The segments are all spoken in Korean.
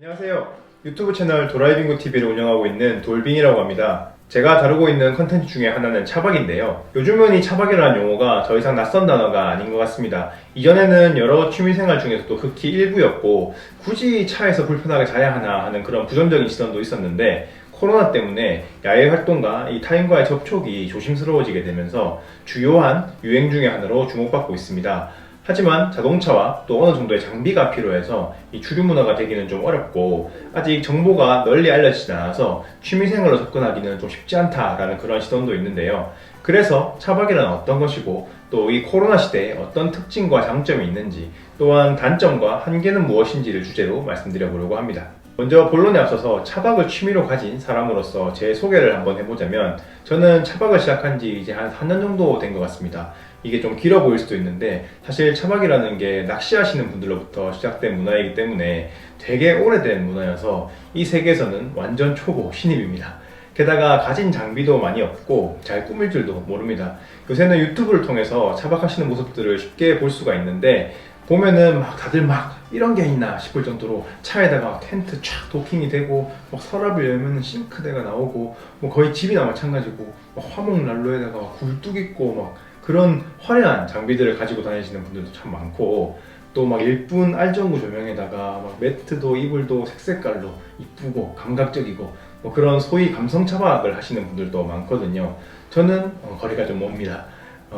안녕하세요. 유튜브 채널 도라이빙구 TV를 운영하고 있는 돌빙이라고 합니다. 제가 다루고 있는 컨텐츠 중에 하나는 차박인데요. 요즘은 이 차박이라는 용어가 더 이상 낯선 단어가 아닌 것 같습니다. 이전에는 여러 취미생활 중에서도 극히 일부였고 굳이 차에서 불편하게 자야 하나 하는 그런 부정적인 시선도 있었는데 코로나 때문에 야외 활동과 이 타인과의 접촉이 조심스러워지게 되면서 주요한 유행 중의 하나로 주목받고 있습니다. 하지만 자동차와 또 어느 정도의 장비가 필요해서 이 주류 문화가 되기는 좀 어렵고 아직 정보가 널리 알려지지 않아서 취미생활로 접근하기는 좀 쉽지 않다라는 그런 시선도 있는데요. 그래서 차박이란 어떤 것이고 또 이 코로나 시대에 어떤 특징과 장점이 있는지 또한 단점과 한계는 무엇인지를 주제로 말씀드려 보려고 합니다. 먼저 본론에 앞서서 차박을 취미로 가진 사람으로서 제 소개를 한번 해보자면 저는 차박을 시작한 지 이제 한 4년 정도 된 것 같습니다. 이게 좀 길어 보일 수도 있는데 사실 차박이라는 게 낚시하시는 분들로부터 시작된 문화이기 때문에 되게 오래된 문화여서 이 세계에서는 완전 초보 신입입니다. 게다가 가진 장비도 많이 없고 잘 꾸밀 줄도 모릅니다. 요새는 유튜브를 통해서 차박하시는 모습들을 쉽게 볼 수가 있는데 보면은 다들 이런 게 있나 싶을 정도로 차에다가 텐트 촥 도킹이 되고 서랍을 열면 싱크대가 나오고 거의 집이나 마찬가지고 화목 난로에다가 굴뚝 있고 그런 화려한 장비들을 가지고 다니시는 분들도 참 많고 또 예쁜 알전구 조명에다가 매트도 이불도 색색깔로 이쁘고 감각적이고 그런 소위 감성 차박을 하시는 분들도 많거든요. 저는 거리가 좀 멉니다.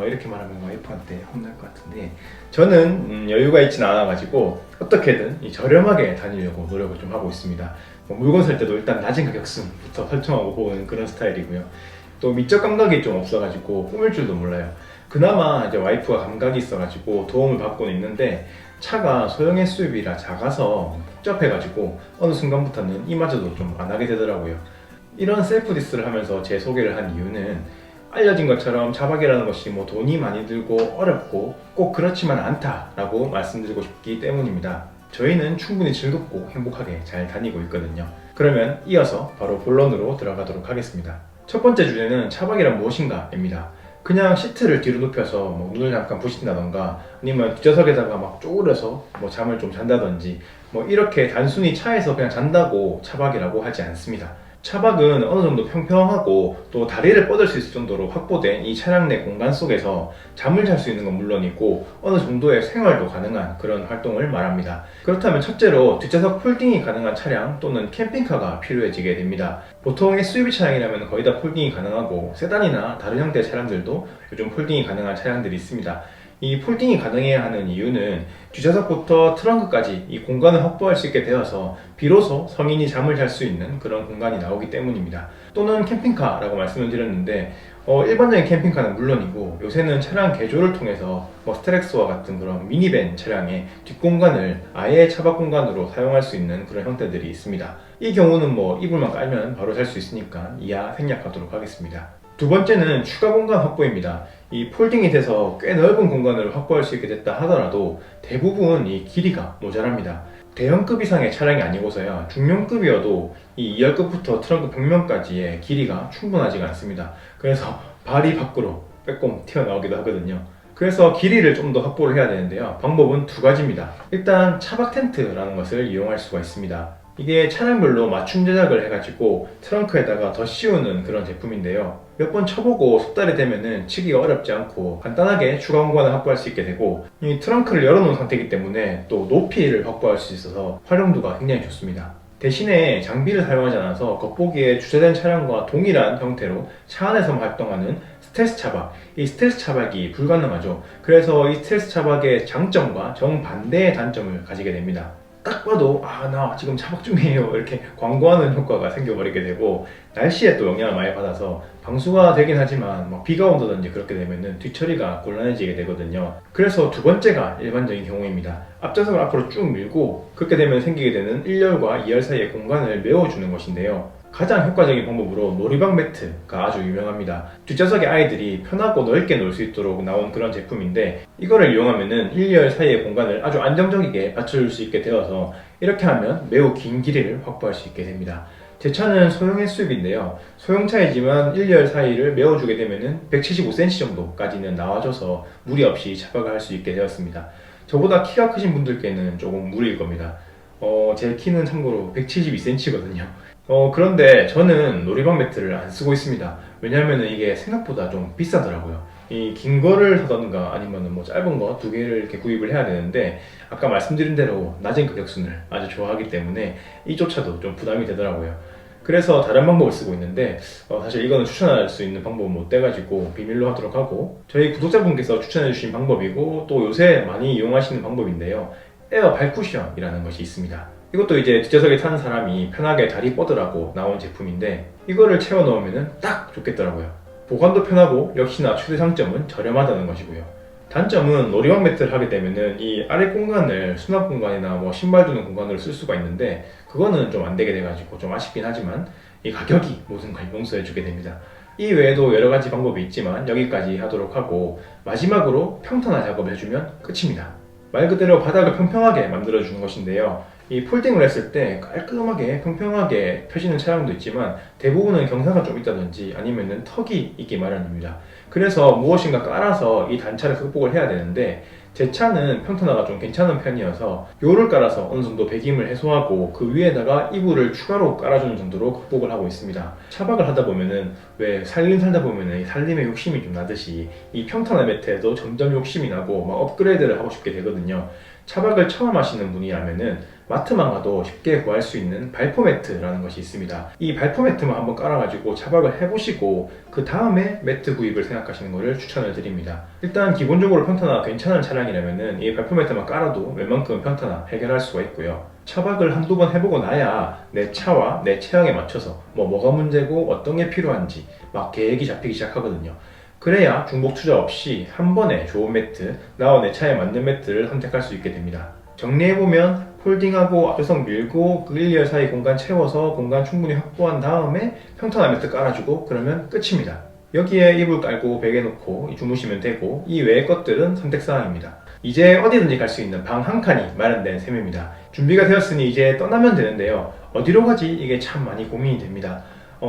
이렇게 말하면 와이프한테 혼날 것 같은데 저는 여유가 있진 않아가지고 어떻게든 저렴하게 다니려고 노력을 좀 하고 있습니다. 물건 살 때도 일단 낮은 가격선부터 설정하고 보는 그런 스타일이고요. 또 미적 감각이 좀 없어가지고 꾸밀 줄도 몰라요. 그나마 이제 와이프가 감각이 있어가지고 도움을 받고는 있는데 차가 소형 SUV라 작아서 복잡해가지고 어느 순간부터는 이마저도 좀 안 하게 되더라고요. 이런 셀프 디스를 하면서 제 소개를 한 이유는 알려진 것처럼 차박이라는 것이 돈이 많이 들고 어렵고 꼭 그렇지만 않다라고 말씀드리고 싶기 때문입니다. 저희는 충분히 즐겁고 행복하게 잘 다니고 있거든요. 그러면 이어서 바로 본론으로 들어가도록 하겠습니다. 첫 번째 주제는 차박이란 무엇인가입니다. 그냥 시트를 뒤로 눕혀서 눈을 잠깐 부신다던가 아니면 뒷좌석에다가 쪼그려서 잠을 좀 잔다든지 이렇게 단순히 차에서 그냥 잔다고 차박이라고 하지 않습니다. 차박은 어느 정도 평평하고 또 다리를 뻗을 수 있을 정도로 확보된 이 차량 내 공간 속에서 잠을 잘 수 있는 건 물론이고 어느 정도의 생활도 가능한 그런 활동을 말합니다. 그렇다면 첫째로 뒷좌석 폴딩이 가능한 차량 또는 캠핑카가 필요해지게 됩니다. 보통 SUV 차량이라면 거의 다 폴딩이 가능하고 세단이나 다른 형태의 차량들도 요즘 폴딩이 가능한 차량들이 있습니다. 이 폴딩이 가능해야 하는 이유는 뒷좌석부터 트렁크까지 이 공간을 확보할 수 있게 되어서 비로소 성인이 잠을 잘 수 있는 그런 공간이 나오기 때문입니다. 또는 캠핑카라고 말씀을 드렸는데 일반적인 캠핑카는 물론이고 요새는 차량 개조를 통해서 스트렉스와 같은 그런 미니밴 차량의 뒷공간을 아예 차박 공간으로 사용할 수 있는 그런 형태들이 있습니다. 이 경우는 이불만 깔면 바로 잘 수 있으니까 이하 생략하도록 하겠습니다. 두 번째는 추가 공간 확보입니다. 이 폴딩이 돼서 꽤 넓은 공간을 확보할 수 있게 됐다 하더라도 대부분 이 길이가 모자랍니다. 대형급 이상의 차량이 아니고서야 중형급이어도 이 2열급부터 트렁크 벽면까지의 길이가 충분하지가 않습니다. 그래서 발이 밖으로 빼꼼 튀어나오기도 하거든요. 그래서 길이를 좀 더 확보를 해야 되는데요. 방법은 두 가지입니다. 일단 차박 텐트라는 것을 이용할 수가 있습니다. 이게 차량별로 맞춤 제작을 해가지고 트렁크에다가 더 씌우는 그런 제품인데요. 몇 번 쳐보고 속달이 되면은 치기가 어렵지 않고 간단하게 추가 공간을 확보할 수 있게 되고 이 트렁크를 열어놓은 상태이기 때문에 또 높이를 확보할 수 있어서 활용도가 굉장히 좋습니다. 대신에 장비를 사용하지 않아서 겉보기에 주차된 차량과 동일한 형태로 차 안에서만 활동하는 스텔스 차박, 이 스텔스 차박이 불가능하죠. 그래서 이 스텔스 차박의 장점과 정반대의 단점을 가지게 됩니다. 딱 봐도 나 지금 차박 중이에요 이렇게 광고하는 효과가 생겨버리게 되고 날씨에 또 영향을 많이 받아서 방수가 되긴 하지만 비가 온다든지 그렇게 되면은 뒤처리가 곤란해지게 되거든요. 그래서 두 번째가 일반적인 경우입니다. 앞좌석을 앞으로 쭉 밀고 그렇게 되면 생기게 되는 1열과 2열 사이의 공간을 메워주는 것인데요. 가장 효과적인 방법으로 놀이방 매트가 아주 유명합니다. 뒷좌석에 아이들이 편하고 넓게 놀 수 있도록 나온 그런 제품인데 이거를 이용하면은 1, 2열 사이의 공간을 아주 안정적이게 받쳐줄 수 있게 되어서 이렇게 하면 매우 긴 길이를 확보할 수 있게 됩니다. 제 차는 소형 SUV인데요. 소형차이지만 1, 2열 사이를 메워주게 되면은 175cm 정도까지는 나와줘서 무리 없이 차박을 할 수 있게 되었습니다. 저보다 키가 크신 분들께는 조금 무리일 겁니다. 제 키는 참고로 172cm거든요. 그런데 저는 놀이방 매트를 안 쓰고 있습니다. 왜냐하면 이게 생각보다 좀 비싸더라고요. 이 긴 거를 사던가 아니면 뭐 짧은 거 두 개를 이렇게 구입을 해야 되는데, 아까 말씀드린 대로 낮은 가격순을 아주 좋아하기 때문에 이조차도 좀 부담이 되더라고요. 그래서 다른 방법을 쓰고 있는데, 사실 이거는 추천할 수 있는 방법은 못 돼가지고 비밀로 하도록 하고, 저희 구독자분께서 추천해주신 방법이고 또 요새 많이 이용하시는 방법인데요, 에어 발쿠션이라는 것이 있습니다. 이것도 이제 뒷좌석에 타는 사람이 편하게 다리 뻗으라고 나온 제품인데, 이거를 채워 넣으면 딱 좋겠더라고요. 보관도 편하고 역시나 최대 장점은 저렴하다는 것이고요. 단점은 놀이방 매트를 하게 되면은 이 아래 공간을 수납 공간이나 뭐 신발 두는 공간으로 쓸 수가 있는데, 그거는 좀 안 되게 돼가지고 좀 아쉽긴 하지만 이 가격이 모든 걸 용서해 주게 됩니다. 이 외에도 여러 가지 방법이 있지만 여기까지 하도록 하고, 마지막으로 평탄화 작업을 해주면 끝입니다. 말 그대로 바닥을 평평하게 만들어 주는 것인데요, 이 폴딩을 했을 때 깔끔하게 평평하게 펴지는 차량도 있지만 대부분은 경사가 좀 있다든지 아니면은 턱이 있기 마련입니다. 그래서 무엇인가 깔아서 이 단차를 극복을 해야 되는데, 제 차는 평탄화가 좀 괜찮은 편이어서 요를 깔아서 어느 정도 배김을 해소하고 그 위에다가 이불을 추가로 깔아주는 정도로 극복을 하고 있습니다. 차박을 하다 보면은 왜 살다 보면은 살림에 욕심이 좀 나듯이 이 평탄화 매트에도 점점 욕심이 나고 막 업그레이드를 하고 싶게 되거든요. 차박을 처음 하시는 분이라면은 마트만 가도 쉽게 구할 수 있는 발포 매트라는 것이 있습니다. 이 발포 매트만 한번 깔아가지고 차박을 해보시고 그 다음에 매트 구입을 생각하시는 것을 추천을 드립니다. 일단 기본적으로 평탄화 괜찮은 차량이라면은 이 발포 매트만 깔아도 웬만큼 평탄화 해결할 수가 있고요. 차박을 한두 번 해보고 나야 내 차와 내 체형에 맞춰서 뭐가 문제고 어떤 게 필요한지 막 계획이 잡히기 시작하거든요. 그래야 중복 투자 없이 한 번에 좋은 매트, 나와 내 차에 맞는 매트를 선택할 수 있게 됩니다. 정리해보면 폴딩하고 앞좌석 밀고 그 1, 2열 사이 공간 채워서 공간 충분히 확보한 다음에 평탄화 매트 깔아주고 그러면 끝입니다. 여기에 이불 깔고 베개 놓고 주무시면 되고, 이 외의 것들은 선택사항입니다. 이제 어디든지 갈 수 있는 방 한 칸이 마련된 셈입니다. 준비가 되었으니 이제 떠나면 되는데요, 어디로 가지 이게 참 많이 고민이 됩니다.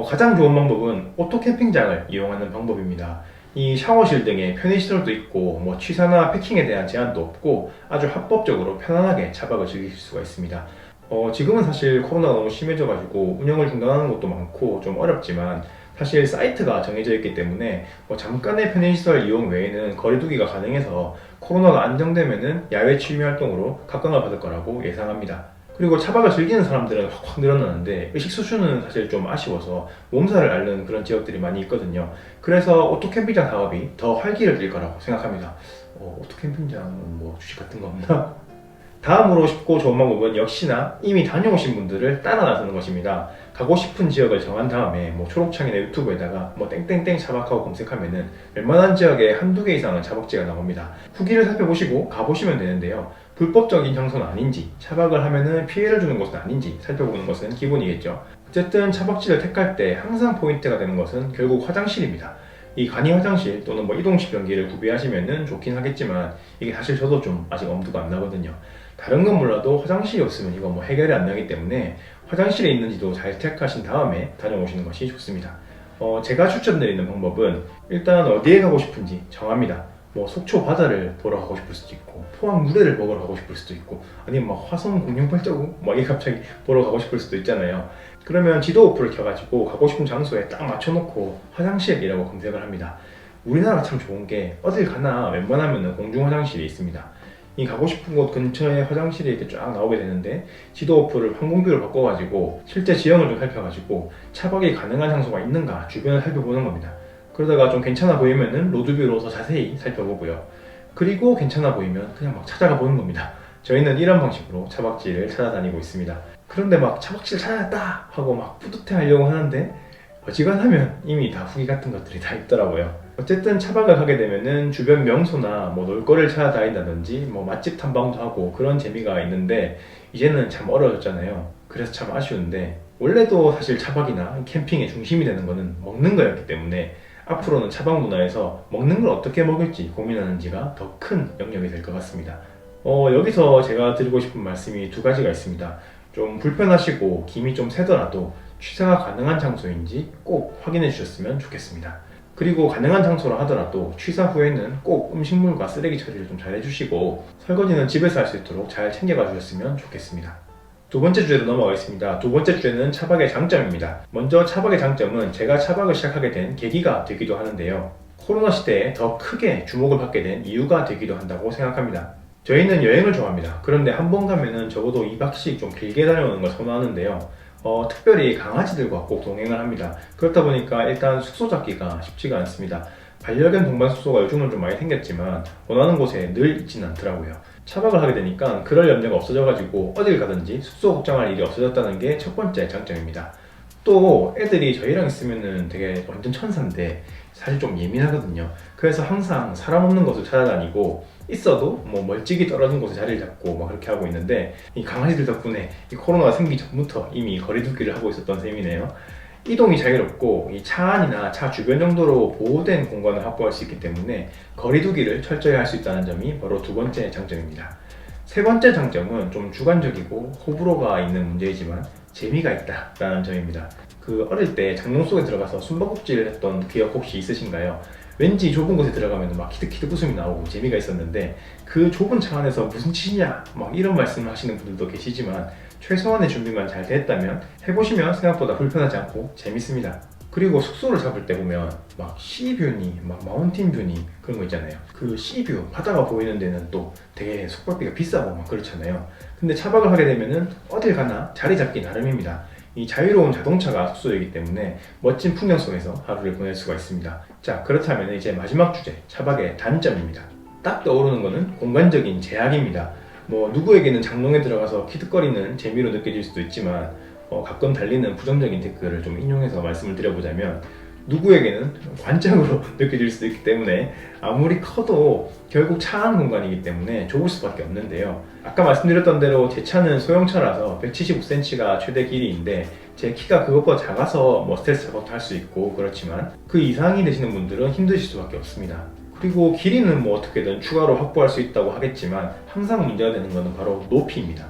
가장 좋은 방법은 오토 캠핑장을 이용하는 방법입니다. 이 샤워실 등의 편의시설도 있고 뭐 취사나 패킹에 대한 제한도 없고 아주 합법적으로 편안하게 차박을 즐기실 수가 있습니다. 지금은 사실 코로나가 너무 심해져가지고 운영을 중단하는 것도 많고 좀 어렵지만, 사실 사이트가 정해져 있기 때문에 잠깐의 편의시설 이용 외에는 거리두기가 가능해서 코로나가 안정되면은 야외 취미 활동으로 각광을 받을 거라고 예상합니다. 그리고 차박을 즐기는 사람들은 확 늘어나는데 의식 수준은 사실 좀 아쉬워서 몸살을 앓는 그런 지역들이 많이 있거든요. 그래서 오토 캠핑장 사업이 더 활기를 띨 거라고 생각합니다. 오토 캠핑장은 뭐 주식 같은 거 없나? 다음으로 쉽고 좋은 방법은 역시나 이미 다녀오신 분들을 따라 나서는 것입니다. 가고 싶은 지역을 정한 다음에 뭐 초록창이나 유튜브에다가 뭐 땡땡땡 차박하고 검색하면은 웬만한 지역에 한두 개 이상은 차박지가 나옵니다. 후기를 살펴보시고 가보시면 되는데요, 불법적인 장소는 아닌지, 차박을 하면은 피해를 주는 곳은 아닌지 살펴보는 것은 기본이겠죠. 어쨌든 차박지를 택할 때 항상 포인트가 되는 것은 결국 화장실입니다. 이 간이 화장실 또는 뭐 이동식 변기를 구비하시면은 좋긴 하겠지만, 이게 사실 저도 좀 아직 엄두가 안 나거든요. 다른 건 몰라도 화장실이 없으면 이거 뭐 해결이 안 나기 때문에 화장실에 있는지도 잘 체크하신 다음에 다녀오시는 것이 좋습니다. 제가 추천드리는 방법은 일단 어디에 가고 싶은지 정합니다. 뭐 속초 바다를 보러 가고 싶을 수도 있고, 포항 물회를 먹으러 가고 싶을 수도 있고, 아니면 막 화성 공룡 발자국 막 이게 갑자기 보러 가고 싶을 수도 있잖아요. 그러면 지도 어플을 켜가지고 가고 싶은 장소에 딱 맞춰놓고 화장실이라고 검색을 합니다. 우리나라가 참 좋은 게 어딜 가나 웬만하면 공중 화장실이 있습니다. 이 가고 싶은 곳 근처에 화장실이 이렇게 쫙 나오게 되는데, 지도 어플을 항공뷰를 바꿔가지고 실제 지형을 좀 살펴가지고 차박이 가능한 장소가 있는가 주변을 살펴보는 겁니다. 그러다가 좀 괜찮아 보이면은 로드뷰로 더 자세히 살펴보고요. 그리고 괜찮아 보이면 그냥 막 찾아가 보는 겁니다. 저희는 이런 방식으로 차박지를 찾아다니고 있습니다. 그런데 막 차박지를 찾아냈다 하고 막 뿌듯해 하려고 하는데 어지간하면 이미 다 후기 같은 것들이 다 있더라고요. 어쨌든 차박을 하게 되면은 주변 명소나 뭐 놀거리를 찾아다닌다든지 뭐 맛집 탐방도 하고 그런 재미가 있는데, 이제는 참 어려워졌잖아요. 그래서 참 아쉬운데, 원래도 사실 차박이나 캠핑의 중심이 되는 거는 먹는 거였기 때문에 앞으로는 차박 문화에서 먹는 걸 어떻게 먹을지 고민하는지가 더 큰 영역이 될 것 같습니다. 여기서 제가 드리고 싶은 말씀이 두 가지가 있습니다. 좀 불편하시고 김이 좀 새더라도 취사가 가능한 장소인지 꼭 확인해 주셨으면 좋겠습니다. 그리고 가능한 장소라 하더라도 취사 후에는 꼭 음식물과 쓰레기 처리를 좀 잘 해주시고 설거지는 집에서 할 수 있도록 잘 챙겨가 주셨으면 좋겠습니다. 두 번째 주제로 넘어가겠습니다. 두 번째 주제는 차박의 장점입니다. 먼저 차박의 장점은 제가 차박을 시작하게 된 계기가 되기도 하는데요. 코로나 시대에 더 크게 주목을 받게 된 이유가 되기도 한다고 생각합니다. 저희는 여행을 좋아합니다. 그런데 한 번 가면은 적어도 2박씩 좀 길게 다녀오는 걸 선호하는데요. 특별히 강아지들과 꼭 동행을 합니다. 그렇다 보니까 일단 숙소 잡기가 쉽지가 않습니다. 반려견 동반 숙소가 요즘은 좀 많이 생겼지만 원하는 곳에 늘 있지는 않더라고요. 차박을 하게 되니까 그럴 염려가 없어져가지고 어딜 가든지 숙소 걱정할 일이 없어졌다는 게 첫 번째 장점입니다. 또 애들이 저희랑 있으면은 되게 완전 천사인데 사실 좀 예민하거든요. 그래서 항상 사람 없는 곳을 찾아다니고 있어도 뭐 멀찍이 떨어진 곳에 자리를 잡고 막 그렇게 하고 있는데 이 강아지들 덕분에 이 코로나가 생기기 전부터 이미 거리두기를 하고 있었던 셈이네요. 이동이 자유롭고 이 차 안이나 차 주변 정도로 보호된 공간을 확보할 수 있기 때문에 거리두기를 철저히 할 수 있다는 점이 바로 두 번째 장점입니다. 세 번째 장점은 좀 주관적이고 호불호가 있는 문제이지만 재미가 있다라는 점입니다. 어릴 때 장롱 속에 들어가서 숨바꼭질을 했던 기억 혹시 있으신가요? 왠지 좁은 곳에 들어가면 막 키득키득 웃음이 나오고 재미가 있었는데 그 좁은 차 안에서 무슨 짓이냐 막 이런 말씀을 하시는 분들도 계시지만 최소한의 준비만 잘 됐다면 해보시면 생각보다 불편하지 않고 재밌습니다. 그리고 숙소를 잡을 때 보면 막 시뷰니, 막 마운틴 뷰니 그런 거 있잖아요. 그 시뷰, 바다가 보이는 데는 또 되게 숙박비가 비싸고 막 그렇잖아요. 근데 차박을 하게 되면은 어딜 가나 자리 잡기 나름입니다. 이 자유로운 자동차가 숙소이기 때문에 멋진 풍경 속에서 하루를 보낼 수가 있습니다. 자, 그렇다면 이제 마지막 주제, 차박의 단점입니다. 딱 떠오르는 거는 공간적인 제약입니다. 누구에게는 장롱에 들어가서 키득거리는 재미로 느껴질 수도 있지만 가끔 달리는 부정적인 댓글을 좀 인용해서 말씀을 드려보자면 누구에게는 관짝으로 느껴질 수도 있기 때문에 아무리 커도 결국 차 안 공간이기 때문에 좁을 수밖에 없는데요. 아까 말씀드렸던 대로 제 차는 소형차라서 175cm가 최대 길이인데 제 키가 그것보다 작아서 스트레스 작업도 할 수 있고 그렇지만 그 이상이 되시는 분들은 힘드실 수밖에 없습니다. 그리고 길이는 어떻게든 추가로 확보할 수 있다고 하겠지만 항상 문제가 되는 것은 바로 높이입니다.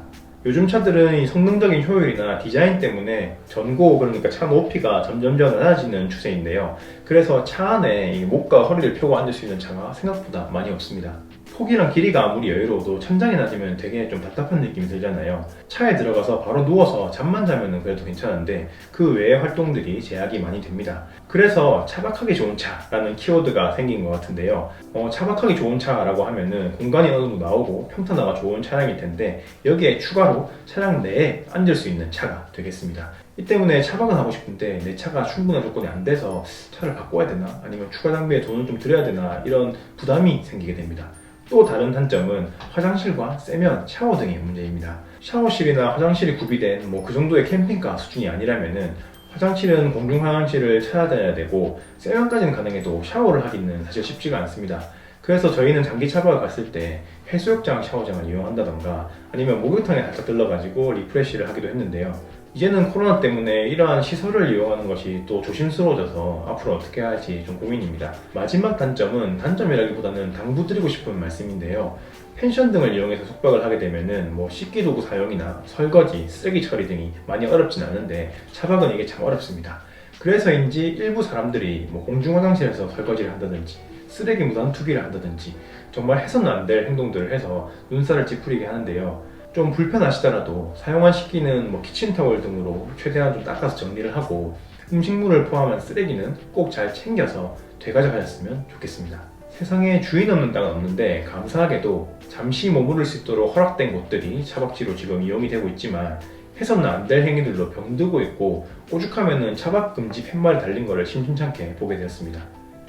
요즘 차들은 이 성능적인 효율이나 디자인 때문에 전고 그러니까 차 높이가 점점점 낮아지는 추세인데요. 그래서 차 안에 이 목과 허리를 펴고 앉을 수 있는 차가 생각보다 많이 없습니다. 폭이랑 길이가 아무리 여유로워도 천장이 낮으면 되게 좀 답답한 느낌이 들잖아요. 차에 들어가서 바로 누워서 잠만 자면 그래도 괜찮은데 그 외의 활동들이 제약이 많이 됩니다. 그래서 차박하기 좋은 차라는 키워드가 생긴 것 같은데요. 차박하기 좋은 차라고 하면은 공간이 어느 정도 나오고 평탄화가 좋은 차량일 텐데 여기에 추가로 차량 내에 앉을 수 있는 차가 되겠습니다. 이 때문에 차박은 하고 싶은데 내 차가 충분한 조건이 안 돼서 차를 바꿔야 되나 아니면 추가 장비에 돈을 좀 들여야 되나 이런 부담이 생기게 됩니다. 또 다른 단점은 화장실과 세면, 샤워 등의 문제입니다. 샤워실이나 화장실이 구비된 그 정도의 캠핑카 수준이 아니라면은 화장실은 공중 화장실을 찾아다녀야 되고 세면까지는 가능해도 샤워를 하기는 사실 쉽지가 않습니다. 그래서 저희는 장기 차박을 갔을 때 해수욕장 샤워장을 이용한다던가 아니면 목욕탕에 살짝 들러가지고 리프레시를 하기도 했는데요. 이제는 코로나 때문에 이러한 시설을 이용하는 것이 또 조심스러워져서 앞으로 어떻게 해야 할지 좀 고민입니다. 마지막 단점은 단점이라기보다는 당부드리고 싶은 말씀인데요. 펜션 등을 이용해서 숙박을 하게 되면은 씻기 도구 사용이나 설거지, 쓰레기 처리 등이 많이 어렵진 않은데 차박은 이게 참 어렵습니다. 그래서인지 일부 사람들이 공중 화장실에서 설거지를 한다든지 쓰레기 무단 투기를 한다든지 정말 해서는 안 될 행동들을 해서 눈살을 찌푸리게 하는데요. 좀 불편하시더라도 사용한 식기는 키친타월 등으로 최대한 좀 닦아서 정리를 하고 음식물을 포함한 쓰레기는 꼭 잘 챙겨서 되가져가셨으면 좋겠습니다. 세상에 주인 없는 땅은 없는데 감사하게도 잠시 머무를 수 있도록 허락된 곳들이 차박지로 지금 이용이 되고 있지만 해서는 안 될 행위들로 병들고 있고 오죽하면은 차박 금지 팻말이 달린 거를 심심찮게 보게 되었습니다.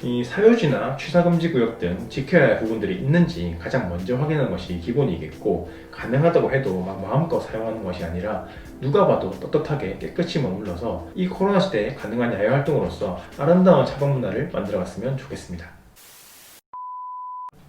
이 사유지나 취사금지 구역 등 지켜야 할 부분들이 있는지 가장 먼저 확인하는 것이 기본이겠고 가능하다고 해도 마음껏 사용하는 것이 아니라 누가 봐도 떳떳하게 깨끗이 머물러서 이 코로나 시대에 가능한 야외활동으로서 아름다운 차박 문화를 만들어갔으면 좋겠습니다.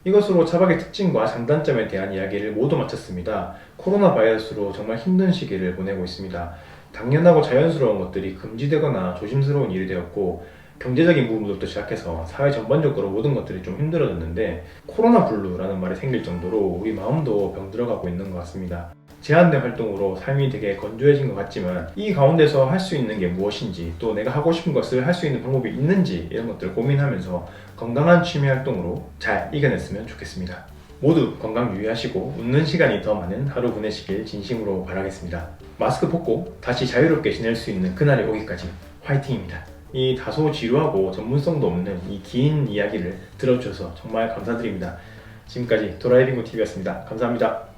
이것으로 차박의 특징과 장단점에 대한 이야기를 모두 마쳤습니다. 코로나 바이러스로 정말 힘든 시기를 보내고 있습니다. 당연하고 자연스러운 것들이 금지되거나 조심스러운 일이 되었고 경제적인 부분부터 시작해서 사회 전반적으로 모든 것들이 좀 힘들어졌는데 코로나 블루라는 말이 생길 정도로 우리 마음도 병들어가고 있는 것 같습니다. 제한된 활동으로 삶이 되게 건조해진 것 같지만 이 가운데서 할 수 있는 게 무엇인지 또 내가 하고 싶은 것을 할 수 있는 방법이 있는지 이런 것들을 고민하면서 건강한 취미 활동으로 잘 이겨냈으면 좋겠습니다. 모두 건강 유의하시고 웃는 시간이 더 많은 하루 보내시길 진심으로 바라겠습니다. 마스크 벗고 다시 자유롭게 지낼 수 있는 그날이 오기까지 화이팅입니다. 이 다소 지루하고 전문성도 없는 이 긴 이야기를 들어주셔서 정말 감사드립니다. 지금까지 도라이빙고 TV였습니다. 감사합니다.